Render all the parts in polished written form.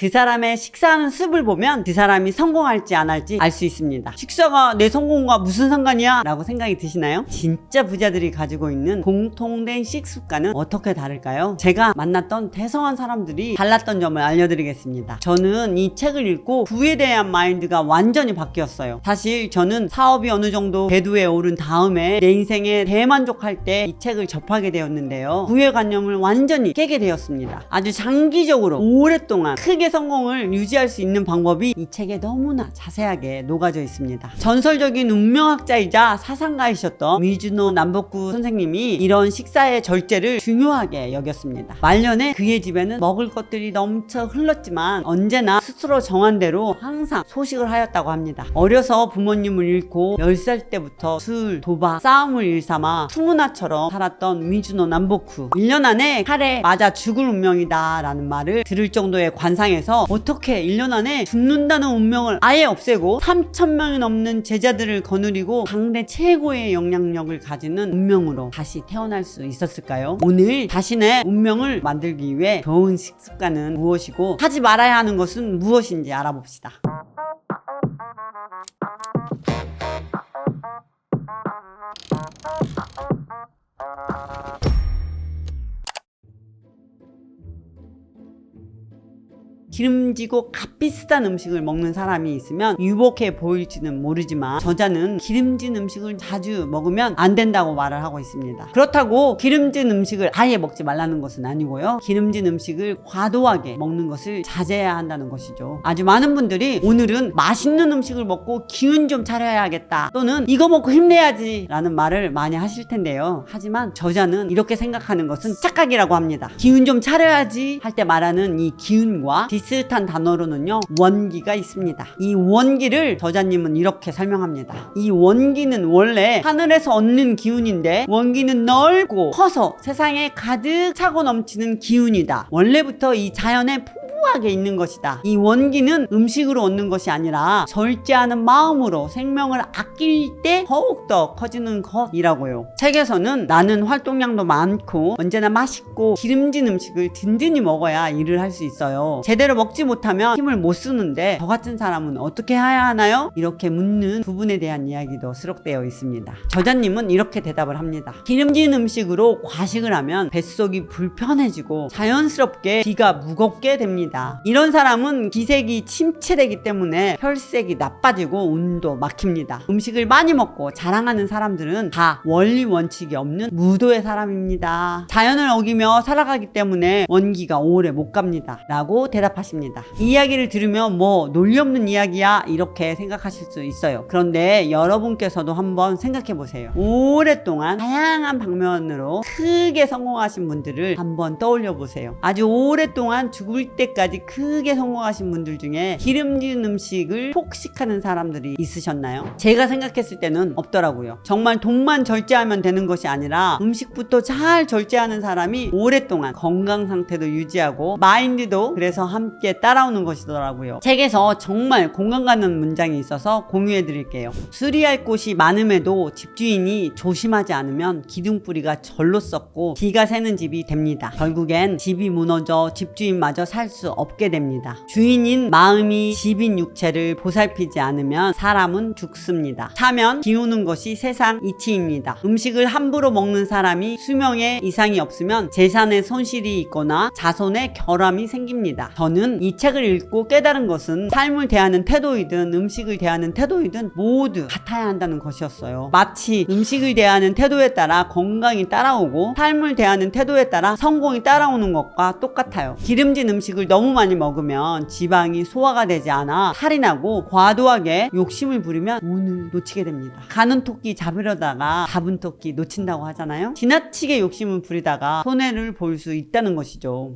그 사람의 식사하는 습을 보면 그 사람이 성공할지 안 할지 알 수 있습니다. 식사가 내 성공과 무슨 상관이야? 라고 생각이 드시나요? 진짜 부자들이 가지고 있는 공통된 식습관은 어떻게 다를까요? 제가 만났던 대성한 사람들이 달랐던 점을 알려드리겠습니다. 저는 이 책을 읽고 부에 대한 마인드가 완전히 바뀌었어요. 사실 저는 사업이 어느 정도 궤도에 오른 다음에 내 인생에 대만족할 때 이 책을 접하게 되었는데요. 부의 관념을 완전히 깨게 되었습니다. 아주 장기적으로 오랫동안 크게 성공을 유지할 수 있는 방법이 이 책에 너무나 자세하게 녹아져 있습니다. 전설적인 운명학자이자 사상가이셨던 미즈노 남보쿠 선생님이 이런 식사의 절제를 중요하게 여겼습니다. 말년에 그의 집에는 먹을 것들이 넘쳐 흘렀지만 언제나 스스로 정한 대로 항상 소식을 하였다고 합니다. 어려서 부모님을 잃고 10살 때부터 술, 도박, 싸움을 일삼아 투문화처럼 살았던 미즈노 남보쿠. 1년 안에 칼에 맞아 죽을 운명이다 라는 말을 들을 정도의 관상에서 어떻게 1년 안에 죽는다는 운명을 아예 없애고 3,000명이 넘는 제자들을 거느리고 당대 최고의 영향력을 가지는 운명으로 다시 태어날 수 있었을까요? 오늘 자신의 운명을 만들기 위해 좋은 식습관은 무엇이고 하지 말아야 하는 것은 무엇인지 알아봅시다. 기름지고 값비싼 음식을 먹는 사람이 있으면 유복해 보일지는 모르지만 저자는 기름진 음식을 자주 먹으면 안 된다고 말을 하고 있습니다. 그렇다고 기름진 음식을 아예 먹지 말라는 것은 아니고요. 기름진 음식을 과도하게 먹는 것을 자제해야 한다는 것이죠. 아주 많은 분들이 오늘은 맛있는 음식을 먹고 기운 좀 차려야겠다 또는 이거 먹고 힘내야지 라는 말을 많이 하실 텐데요. 하지만 저자는 이렇게 생각하는 것은 착각이라고 합니다. 기운 좀 차려야지 할 때 말하는 이 기운과 비슷한 단어로는요 원기가 있습니다. 이 원기를 저자님은 이렇게 설명합니다. 이 원기는 원래 하늘에서 얻는 기운인데 원기는 넓고 커서 세상에 가득 차고 넘치는 기운이다. 원래부터 이 자연에 풍부하게 있는 것이다. 이 원기는 음식으로 얻는 것이 아니라 절제하는 마음으로 생명을 아낄 때 더욱더 커지는 것이라고요. 책에서는 나는 활동량도 많고 언제나 맛있고 기름진 음식을 든든히 먹어야 일을 할 수 있어요. 제대로 먹지 못하면 힘을 못 쓰는데 저 같은 사람은 어떻게 해야 하나요? 이렇게 묻는 부분에 대한 이야기도 수록되어 있습니다. 저자님은 이렇게 대답을 합니다. 기름진 음식으로 과식을 하면 뱃속이 불편해지고 자연스럽게 기가 무겁게 됩니다. 이런 사람은 기색이 침체되기 때문에 혈색이 나빠지고 운도 막힙니다. 음식을 많이 먹고 자랑하는 사람들은 다 원리 원칙이 없는 무도의 사람입니다. 자연을 어기며 살아가기 때문에 원기가 오래 못 갑니다 라고 대답하십니다. 이 이야기를 들으면 뭐 논리 없는 이야기야 이렇게 생각하실 수 있어요. 그런데 여러분께서도 한번 생각해 보세요. 오랫동안 다양한 방면으로 크게 성공하신 분들을 한번 떠올려 보세요. 아주 오랫동안 죽을 때까지 크게 성공하신 분들 중에 기름진 음식을 폭식하는 사람들이 있으셨나요? 제가 생각했을 때는 없더라고요. 정말 돈만 절제하면 되는 것이 아니라 음식부터 잘 절제하는 사람이 오랫동안 건강 상태도 유지하고 마인드도 그래서 함께 따라오는 것이더라고요. 책에서 정말 공감 가는 문장이 있어서 공유해 드릴게요. 수리할 곳이 많음에도 집주인이 조심하지 않으면 기둥뿌리가 절로 썩고 기가 새는 집이 됩니다. 결국엔 집이 무너져 집주인마저 살 수 없게 됩니다. 주인인 마음이 집인 육체를 보살피지 않으면 사람은 죽습니다. 사면 기우는 것이 세상 이치입니다. 음식을 함부로 먹는 사람이 수명에 이상이 없으면 재산에 손실이 있거나 자손에 결함이 생깁니다. 저는 이 책을 읽고 깨달은 것은 삶을 대하는 태도이든 음식을 대하는 태도이든 모두 같아야 한다는 것이었어요. 마치 음식을 대하는 태도에 따라 건강이 따라오고 삶을 대하는 태도에 따라 성공이 따라오는 것과 똑같아요. 기름진 음식을 너무 많이 먹으면 지방이 소화가 되지 않아 살이 나고 과도하게 욕심을 부리면 운을 놓치게 됩니다. 가는 토끼 잡으려다가 잡은 토끼 놓친다고 하잖아요. 지나치게 욕심을 부리다가 손해를 볼 수 있다는 것이죠.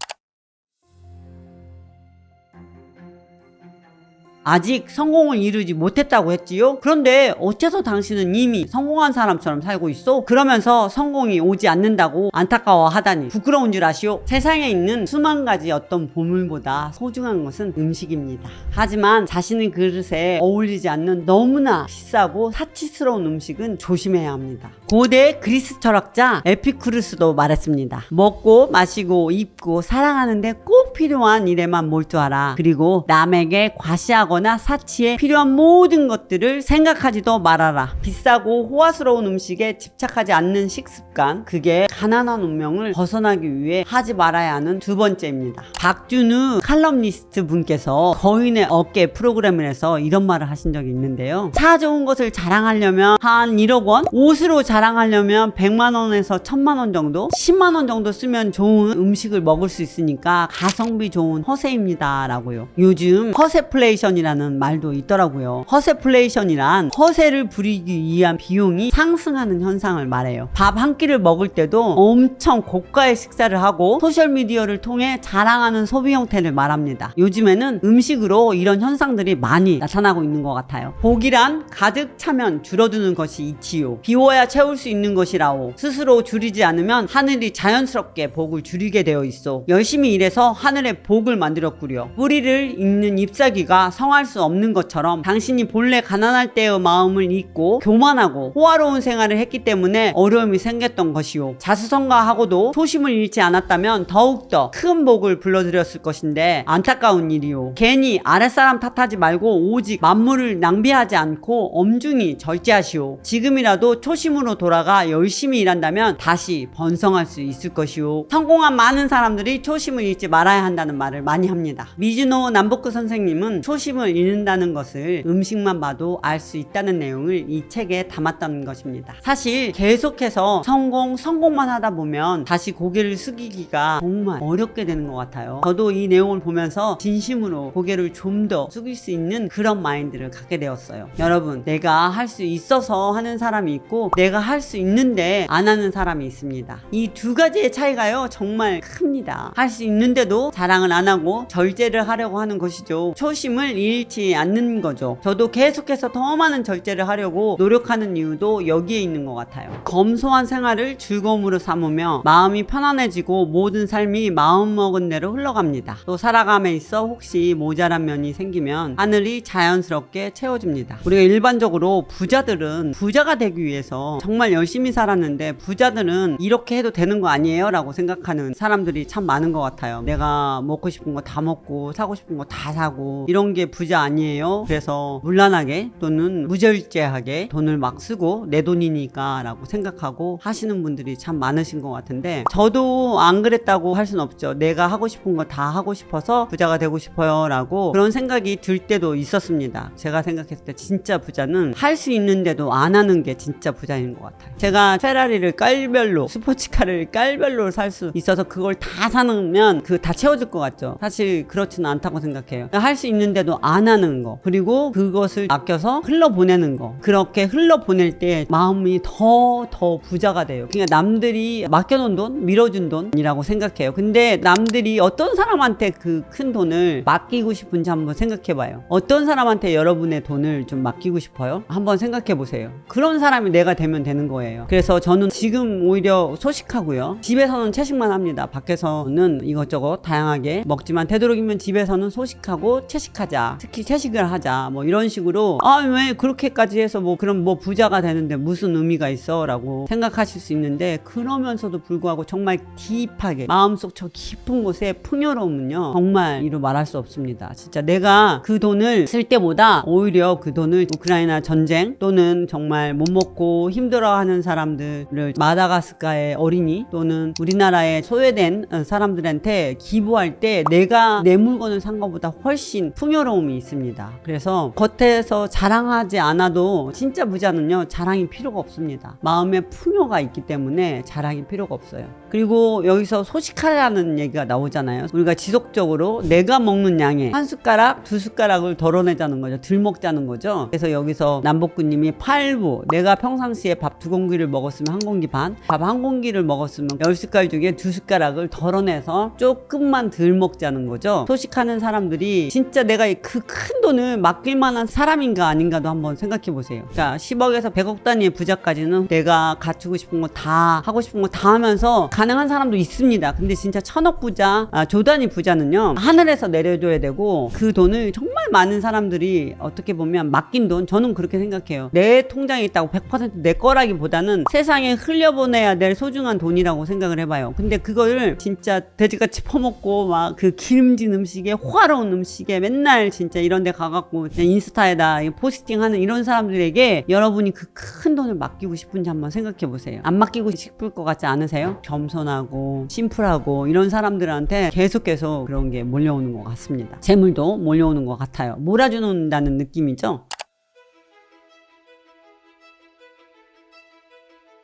아직 성공을 이루지 못했다고 했지요? 그런데 어째서 당신은 이미 성공한 사람처럼 살고 있어? 그러면서 성공이 오지 않는다고 안타까워하다니 부끄러운 줄 아시오? 세상에 있는 수만 가지 어떤 보물보다 소중한 것은 음식입니다. 하지만 자신의 그릇에 어울리지 않는 너무나 비싸고 사치스러운 음식은 조심해야 합니다. 고대 그리스 철학자 에피쿠르스도 말했습니다. 먹고 마시고 입고 사랑하는데 꼭 꼭 필요한 일에만 몰두하라. 그리고 남에게 과시하거나 사치에 필요한 모든 것들을 생각하지도 말아라. 비싸고 호화스러운 음식에 집착하지 않는 식습관, 그게 가난한 운명을 벗어나기 위해 하지 말아야 하는 두 번째입니다. 박준우 칼럼니스트 분께서 거인의 어깨 프로그램에서 이런 말을 하신 적이 있는데요. 차 좋은 것을 자랑하려면 한 1억 원, 옷으로 자랑하려면 100만 원에서 1000만 원 정도, 10만 원 정도 쓰면 좋은 음식을 먹을 수 있으니까 가성비 좋은 허세입니다 라고요. 요즘 허세플레이션이라는 말도 있더라고요. 허세플레이션이란 허세를 부리기 위한 비용이 상승하는 현상을 말해요. 밥 한 끼를 먹을 때도 엄청 고가의 식사를 하고 소셜미디어를 통해 자랑하는 소비 형태를 말합니다. 요즘에는 음식으로 이런 현상들이 많이 나타나고 있는 것 같아요. 복이란 가득 차면 줄어드는 것이 이치요. 비워야 채울 수 있는 것이라오. 스스로 줄이지 않으면 하늘이 자연스럽게 복을 줄이게 되어 있어. 열심히 일해서 하늘의 복을 만들었구려. 뿌리를 잇는 잎사귀가 성할 수 없는 것처럼 당신이 본래 가난할 때의 마음을 잊고 교만하고 호화로운 생활을 했기 때문에 어려움이 생겼던 것이요. 자수성가하고도 초심을 잃지 않았다면 더욱더 큰 복을 불러들였을 것인데 안타까운 일이요. 괜히 아랫사람 탓하지 말고 오직 만물을 낭비하지 않고 엄중히 절제하시오. 지금이라도 초심으로 돌아가 열심히 일한다면 다시 번성할 수 있을 것이오. 성공한 많은 사람들이 초심을 잃지 말아야 한다는 말을 많이 합니다. 미즈노 남보크 선생님은 초심을 잃는다는 것을 음식만 봐도 알 수 있다는 내용을 이 책에 담았던 것입니다. 사실 계속해서 성공만 하다 보면 다시 고개를 숙이기가 정말 어렵게 되는 것 같아요. 저도 이 내용을 보면서 진심으로 고개를 좀 더 숙일 수 있는 그런 마인드를 갖게 되었어요. 여러분, 내가 할 수 있어서 하는 사람이 있고 내가 할 수 있는데 안 하는 사람이 있습니다. 이 두 가지의 차이가요 정말 큽니다. 할 수 있는데도 자랑을 안 하고 절제를 하려고 하는 것이죠. 초심을 잃지 않는 거죠. 저도 계속해서 더 많은 절제를 하려고 노력하는 이유도 여기에 있는 것 같아요. 검소한 생활을 즐거움으로 삼으며 마음이 편안해지고 모든 삶이 마음먹은 대로 흘러갑니다. 또 살아감에 있어 혹시 모자란 면이 생기면 하늘이 자연스럽게 채워줍니다. 우리가 일반적으로 부자들은 부자가 되기 위해서 정말 열심히 살았는데 부자들은 이렇게 해도 되는 거 아니에요? 라고 생각하는 사람들이 참 많은 것 같아요. 내가 먹고 싶은 거 다 먹고 사고 싶은 거 다 사고 이런 게 부자 아니에요? 그래서 문란하게 또는 무절제하게 돈을 막 쓰고 내 돈이니까 라고 생각하고 하시는 분들이 참 많으신 것 같은데 저도 안 그랬다고 할 순 없죠. 내가 하고 싶은 거 다 하고 싶어서 부자가 되고 싶어요 라고 그런 생각이 들 때도 있었습니다. 제가 생각했을 때 진짜 부자는 할 수 있는데도 안 하는 게 진짜 부자인 것 같아요. 제가 페라리를 깔별로 스포츠카를 깔별로 살 수 있어서 그걸 다 사놓으면 그 다 채워질 것 같죠. 사실 그렇지는 않다고 생각해요. 할 수 있는데도 안 하는 거, 그리고 그것을 아껴서 흘러보내는 거, 그렇게 흘러보낼 때 마음이 더 부자가 돼요. 그러니까 남들이 맡겨놓은 돈, 밀어준 돈이라고 생각해요. 근데 남들이 어떤 사람한테 그 큰 돈을 맡기고 싶은지 한번 생각해봐요. 어떤 사람한테 여러분의 돈을 좀 맡기고 싶어요? 한번 생각해보세요. 그런 사람이 내가 되면 되는 거예요. 그래서 저는 지금 오히려 소식하고요. 집에서는 채식만 합니다. 밖에서는 이것저것 다양하게 먹지만 되도록이면 집에서는 소식하고 채식하자. 특히 채식을 하자. 뭐 이런 식으로 왜 그렇게까지 해서 뭐 그럼 뭐 부자가 되는데 무슨 의미가 있어? 라고 생각하실 수 있는데 그러면서도 불구하고 정말 딥하게 마음속 저 깊은 곳에 풍요로움은요 정말 이루 말할 수 없습니다. 진짜 내가 그 돈을 쓸 때보다 오히려 그 돈을 우크라이나 전쟁 또는 정말 못 먹고 힘들어하는 사람들을 마다가스카의 어린이 또는 우리나라에 소외된 사람들한테 기부할 때 내가 내 물건을 산 것보다 훨씬 풍요로움이 있습니다. 그래서 겉에서 자랑하지 않아도 진짜 부자는요 자랑이 필요가 없습니다. 마음에 풍요가 있기 때문에 자랑이 필요가 없어요. 그리고 여기서 소식하라는 얘기가 나오잖아요. 우리가 지속적으로 내가 먹는 양의 한 숟가락, 두 숟가락을 덜어내자는 거죠. 덜 먹자는 거죠. 그래서 여기서 남복구님이 팔부, 내가 평상시에 밥 2공기를 먹었으면 1공기 반, 밥 1공기를 먹었으면 10숟갈 중에 2숟가락을 덜어내서 조금만 덜 먹자는 거죠. 소식하는 사람들이 진짜 내가 그 큰 돈을 맡길 만한 사람인가 아닌가도 한번 생각해 보세요. 그러니까 10억에서 100억 단위의 부자까지는 내가 갖추고 싶은 거 다 하고 싶은 거 다 하면서 가능한 사람도 있습니다. 근데 진짜 1000억 부자, 조단위 부자는요 하늘에서 내려줘야 되고 그 돈을 정말 많은 사람들이 어떻게 보면 맡긴 돈, 저는 그렇게 생각해요. 내 통장에 있다고 100% 내 거라기보다는 세상에 흘려보내야 될 소중한 돈이라고 생각을 해봐요. 근데 그걸 진짜 돼지같이 퍼먹고 막 그 기름진 음식에 호화로운 음식에 맨날 진짜 이런 데 가갖고 인스타에다 포스팅하는 이런 사람들에게 여러분이 그 큰 돈을 맡기고 싶은지 한번 생각해 보세요. 안 맡기고 싶을 것 같지 않으세요? 겸손하고 심플하고 이런 사람들한테 계속 그런 게 몰려오는 것 같습니다. 재물도 몰려오는 것 같아요. 몰아주는다는 느낌이죠.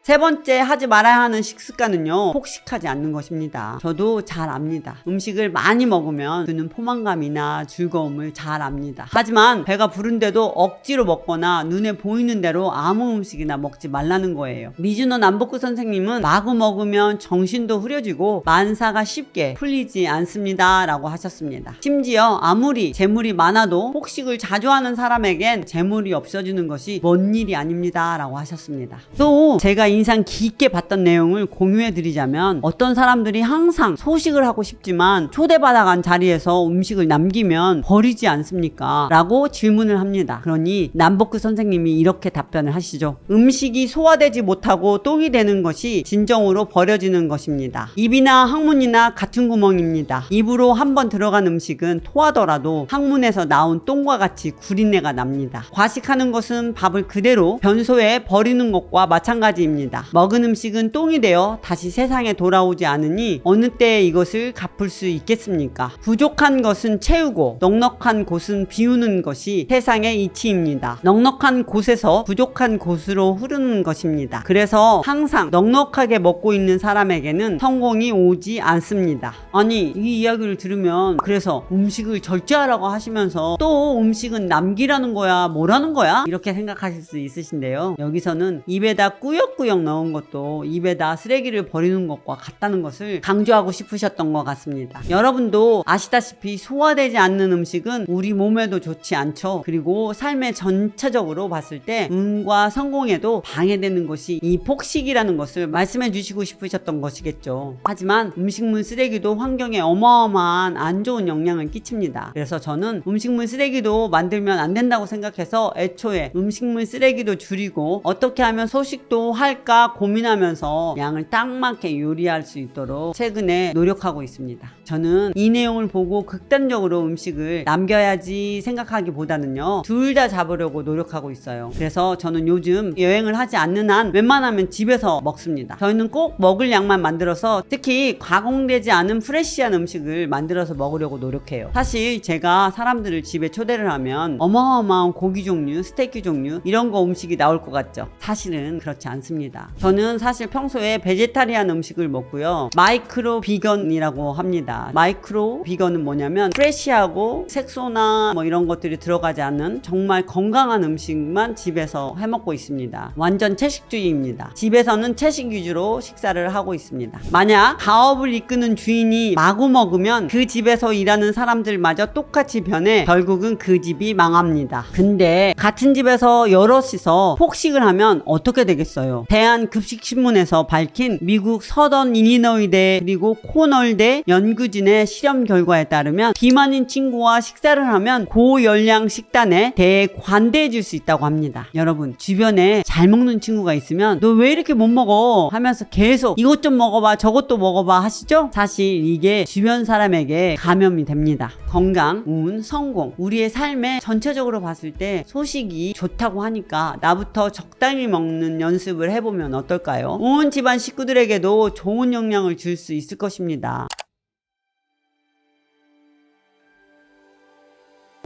세 번째 하지 말아야 하는 식습관은요, 폭식하지 않는 것입니다. 저도 잘 압니다. 음식을 많이 먹으면 드는 포만감이나 즐거움을 잘 압니다. 하지만 배가 부른데도 억지로 먹거나 눈에 보이는 대로 아무 음식이나 먹지 말라는 거예요. 미즈노 남복구 선생님은 마구 먹으면 정신도 흐려지고 만사가 쉽게 풀리지 않습니다 라고 하셨습니다. 심지어 아무리 재물이 많아도 폭식을 자주 하는 사람에겐 재물이 없어지는 것이 먼 일이 아닙니다 라고 하셨습니다. 또 제가 인상 깊게 봤던 내용을 공유해 드리자면, 어떤 사람들이 항상 소식을 하고 싶지만 초대받아간 자리에서 음식을 남기면 버리지 않습니까? 라고 질문을 합니다. 그러니 남복구 선생님이 이렇게 답변을 하시죠. 음식이 소화되지 못하고 똥이 되는 것이 진정으로 버려지는 것입니다. 입이나 항문이나 같은 구멍입니다. 입으로 한번 들어간 음식은 토하더라도 항문에서 나온 똥과 같이 구린내가 납니다. 과식하는 것은 밥을 그대로 변소에 버리는 것과 마찬가지입니다. 먹은 음식은 똥이 되어 다시 세상에 돌아오지 않으니 어느 때에 이것을 갚을 수 있겠습니까? 부족한 것은 채우고 넉넉한 곳은 비우는 것이 세상의 이치입니다. 넉넉한 곳에서 부족한 곳으로 흐르는 것입니다. 그래서 항상 넉넉하게 먹고 있는 사람에게는 성공이 오지 않습니다. 아니, 이 이야기를 들으면 그래서 음식을 절제하라고 하시면서 또 음식은 남기라는 거야, 뭐라는 거야? 이렇게 생각하실 수 있으신데요. 여기서는 입에다 꾸역꾸역 넣은 것도 입에다 쓰레기를 버리는 것과 같다는 것을 강조하고 싶으셨던 것 같습니다. 여러분도 아시다시피 소화되지 않는 음식은 우리 몸에도 좋지 않죠. 그리고 삶의 전체적으로 봤을 때 운과 성공에도 방해되는 것이 이 폭식이라는 것을 말씀해 주시고 싶으셨던 것이겠죠. 하지만 음식물 쓰레기도 환경에 어마어마한 안 좋은 영향을 끼칩니다. 그래서 저는 음식물 쓰레기도 만들면 안 된다고 생각해서 애초에 음식물 쓰레기도 줄이고 어떻게 하면 소식도 할까 고민하면서 양을 딱 맞게 요리할 수 있도록 최근에 노력하고 있습니다. 저는 이 내용을 보고 극단적으로 음식을 남겨야지 생각하기보다는요, 둘 다 잡으려고 노력하고 있어요. 그래서 저는 요즘 여행을 하지 않는 한 웬만하면 집에서 먹습니다. 저희는 꼭 먹을 양만 만들어서, 특히 가공되지 않은 프레시한 음식을 만들어서 먹으려고 노력해요. 사실 제가 사람들을 집에 초대를 하면 어마어마한 고기 종류, 스테이크 종류 이런 거 음식이 나올 것 같죠? 사실은 그렇지 않습니다. 저는 사실 평소에 베제타리안 음식을 먹고요, 마이크로 비건이라고 합니다. 마이크로 비건은 뭐냐면 프레시하고 색소나 뭐 이런 것들이 들어가지 않는 정말 건강한 음식만 집에서 해먹고 있습니다. 완전 채식주의입니다. 집에서는 채식 위주로 식사를 하고 있습니다. 만약 가업을 이끄는 주인이 마구 먹으면 그 집에서 일하는 사람들마저 똑같이 변해 결국은 그 집이 망합니다. 근데 같은 집에서 여럿이서 폭식을 하면 어떻게 되겠어요? 대한급식신문에서 밝힌 미국 서던 일리노이대 그리고 코널대 연구진의 실험 결과에 따르면 비만인 친구와 식사를 하면 고열량 식단에 대해 관대해 줄 수 있다고 합니다. 여러분, 주변에 잘 먹는 친구가 있으면 너 왜 이렇게 못 먹어? 하면서 계속 이것 좀 먹어봐 저것도 먹어봐 하시죠? 사실 이게 주변 사람에게 감염이 됩니다. 건강, 운, 성공, 우리의 삶에 전체적으로 봤을 때 소식이 좋다고 하니까 나부터 적당히 먹는 연습을 해보면 어떨까요? 온 집안 식구들에게도 좋은 영향을 줄 수 있을 것입니다.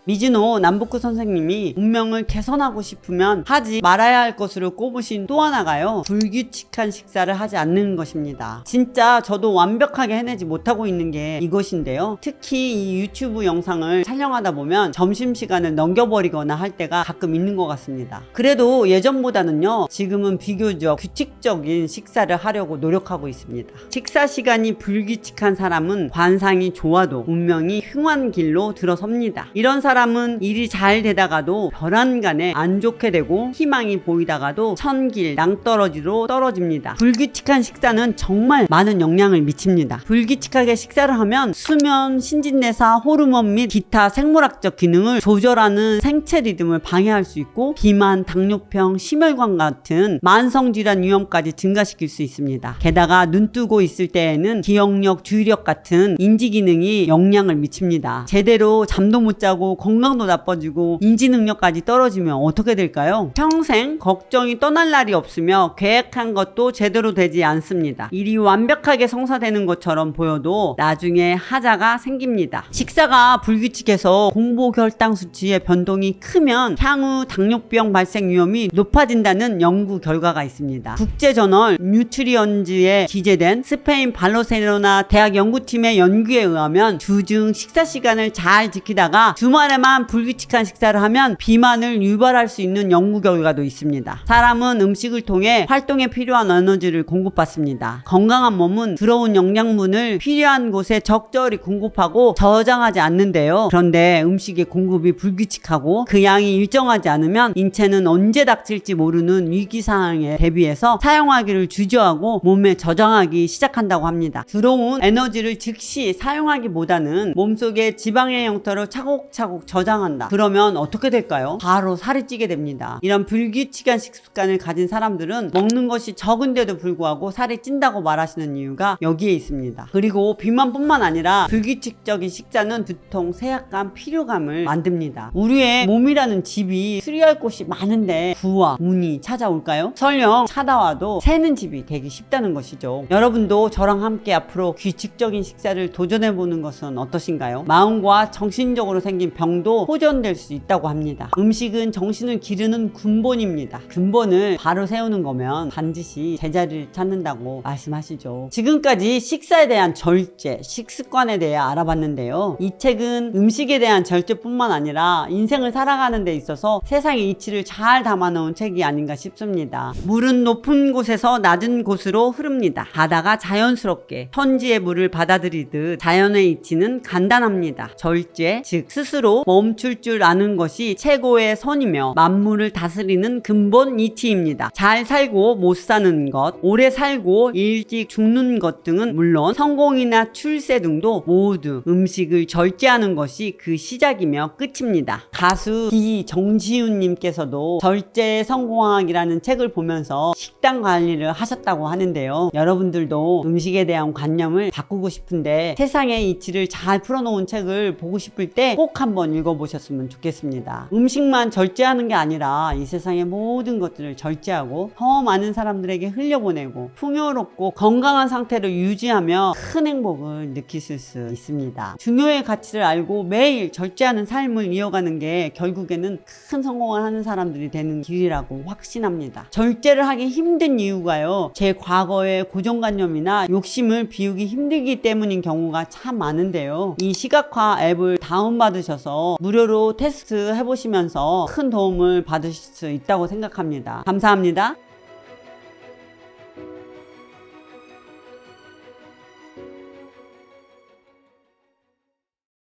미즈노 남복구 선생님이 운명을 개선하고 싶으면 하지 말아야 할 것으로 꼽으신 또 하나가요, 불규칙한 식사를 하지 않는 것입니다. 진짜 저도 완벽하게 해내지 못하고 있는 게 이것인데요, 특히 이 유튜브 영상을 촬영하다 보면 점심시간을 넘겨버리거나 할 때가 가끔 있는 것 같습니다. 그래도 예전보다는요, 지금은 비교적 규칙적인 식사를 하려고 노력하고 있습니다. 식사 시간이 불규칙한 사람은 관상이 좋아도 운명이 흉한 길로 들어섭니다. 이런 사람 사람은 일이 잘 되다가도 별안간에 안 좋게 되고 희망이 보이다가도 천길 낭떠러지로 떨어집니다. 불규칙한 식사는 정말 많은 영향을 미칩니다. 불규칙하게 식사를 하면 수면, 신진대사, 호르몬 및 기타 생물학적 기능을 조절하는 생체 리듬을 방해할 수 있고 비만, 당뇨병, 심혈관 같은 만성질환 위험까지 증가시킬 수 있습니다. 게다가 눈 뜨고 있을 때에는 기억력, 주의력 같은 인지 기능이 영향을 미칩니다. 제대로 잠도 못 자고 건강도 나빠지고 인지 능력까지 떨어지면 어떻게 될까요? 평생 걱정이 떠날 날이 없으며 계획한 것도 제대로 되지 않습니다. 일이 완벽하게 성사되는 것처럼 보여도 나중에 하자가 생깁니다. 식사가 불규칙해서 공복 혈당 수치의 변동이 크면 향후 당뇨병 발생 위험이 높아진다는 연구 결과가 있습니다. 국제저널 뉴트리언즈에 기재된 스페인 바르셀로나 대학 연구팀의 연구에 의하면 주중 식사 시간을 잘 지키다가 주말에만 불규칙한 식사를 하면 비만을 유발할 수 있는 연구 결과도 있습니다. 사람은 음식을 통해 활동에 필요한 에너지를 공급받습니다. 건강한 몸은 들어온 영양분을 필요한 곳에 적절히 공급하고 저장하지 않는데요. 그런데 음식의 공급이 불규칙하고 그 양이 일정하지 않으면 인체는 언제 닥칠지 모르는 위기 상황에 대비해서 사용하기를 주저하고 몸에 저장하기 시작한다고 합니다. 들어온 에너지를 즉시 사용하기보다는 몸속에 지방의 형태로 차곡차곡 저장한다. 그러면 어떻게 될까요? 바로 살이 찌게 됩니다. 이런 불규칙한 식습관을 가진 사람들은 먹는 것이 적은데도 불구하고 살이 찐다고 말하시는 이유가 여기에 있습니다. 그리고 비만뿐만 아니라 불규칙적인 식사는 두통, 세약감, 피로감을 만듭니다. 우리의 몸이라는 집이 수리할 곳이 많은데 부와 운이 찾아올까요? 설령 찾아와도 새는 집이 되기 쉽다는 것이죠. 여러분도 저랑 함께 앞으로 규칙적인 식사를 도전해보는 것은 어떠신가요? 마음과 정신적으로 생긴 병도 호전될 수 있다고 합니다. 음식은 정신을 기르는 근본입니다. 근본을 바로 세우는 거면 반드시 제자리를 찾는다고 말씀하시죠. 지금까지 식사에 대한 절제, 식습관에 대해 알아봤는데요. 이 책은 음식에 대한 절제뿐만 아니라 인생을 살아가는 데 있어서 세상의 이치를 잘 담아놓은 책이 아닌가 싶습니다. 물은 높은 곳에서 낮은 곳으로 흐릅니다. 바다가 자연스럽게 천지의 물을 받아들이듯 자연의 이치는 간단합니다. 절제, 즉 스스로 멈출 줄 아는 것이 최고의 선이며 만물을 다스리는 근본 이치입니다. 잘 살고 못 사는 것, 오래 살고 일찍 죽는 것 등은 물론 성공이나 출세 등도 모두 음식을 절제하는 것이 그 시작이며 끝입니다. 가수 정지훈 님께서도 절제에 성공하기라는 책을 보면서 식단 관리를 하셨다고 하는데요. 여러분들도 음식에 대한 관념을 바꾸고 싶은데 세상의 이치를 잘 풀어놓은 책을 보고 싶을 때 꼭 한번 읽어보셨으면 좋겠습니다. 음식만 절제하는 게 아니라 이 세상의 모든 것들을 절제하고 더 많은 사람들에게 흘려보내고 풍요롭고 건강한 상태를 유지하며 큰 행복을 느끼실 수 있습니다. 중요의 가치를 알고 매일 절제하는 삶을 이어가는 게 결국에는 큰 성공을 하는 사람들이 되는 길이라고 확신합니다. 절제를 하기 힘든 이유가요, 제 과거의 고정관념이나 욕심을 비우기 힘들기 때문인 경우가 참 많은데요. 이 시각화 앱을 다운받으셔서 무료로 테스트 해보시면서 큰 도움을 받으실 수 있다고 생각합니다. 감사합니다.